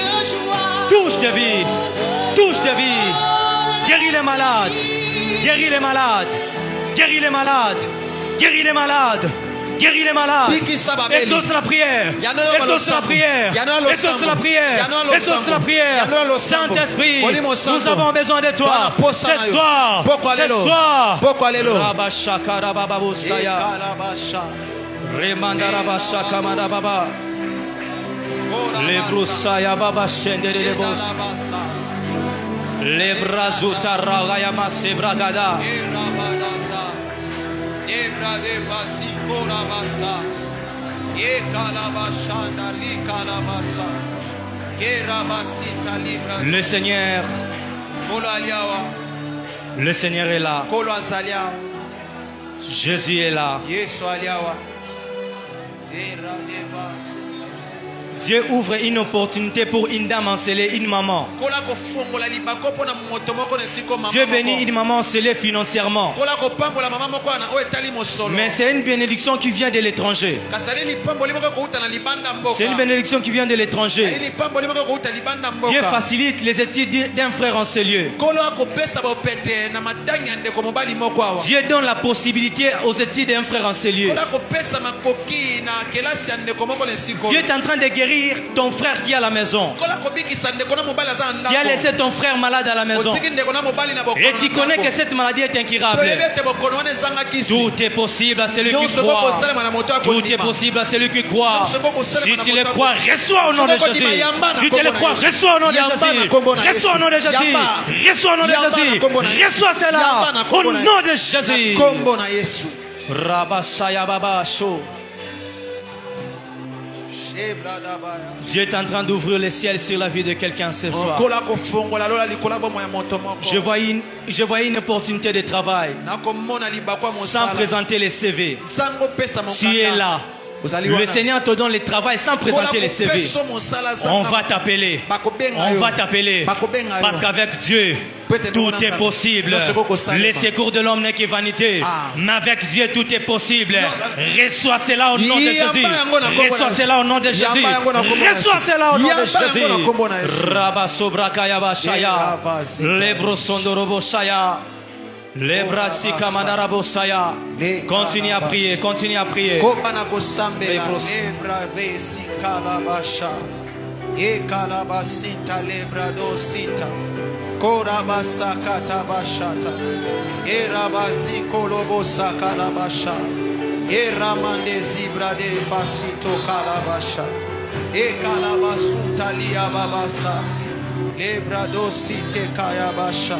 guéris les malades, guéris les malades, exauce la prière, Saint-Esprit, nous avons besoin de toi, ce soir, Rabashaka Rababu Saya, Remandarabashaka Madababa, Lebrusaya Baba Shenderebos, Lebrazuta Ragayama Sebragada, le Seigneur est là. Jésus est là. Dieu ouvre une opportunité pour une dame enceler une maman. Dieu bénit une maman encelée financièrement. Mais c'est une bénédiction qui vient de l'étranger. C'est une bénédiction qui vient de l'étranger. Dieu facilite les études d'un frère encelier. Dieu donne la possibilité aux études d'un frère encelier. Dieu est en train de guérir ton frère qui est à la maison. Tu as laissé ton frère malade à la maison et tu connais que cette maladie est incurable. Tout est possible à celui qui croit. Tout est possible à celui qui croit. Si tu le crois, reçois au nom de Jésus. Si tu le crois, reçois au nom de Jésus. Reçois au nom de Jésus. Reçois au nom de Jésus. Reçois cela au nom de Jésus. Rabashaya Baba Sho. Dieu est en train d'ouvrir le ciel sur la vie de quelqu'un ce soir. Je voyais une opportunité de travail sans présenter les CV. Tu es là. Le Seigneur te donne le travail sans présenter les CV. On va t'appeler. On va t'appeler. Parce qu'avec Dieu, tout est possible. Le secours de l'homme n'est que vanité. Mais avec Dieu, tout est possible. Reçois cela au nom de Jésus. Reçois cela au nom de Jésus. Reçois cela au nom de Jésus. Rabasobrakayaba Shaya. Lebrosondorobo Shaya. Lebrasika Manarabo Saya. Continue à prier, continue à prier. Korabasa katabashata, erabazi kolobosa kalabasha, eramande zibrade fasito kalabasha, ekalabasuta liababasa, lebrado site kayabasha.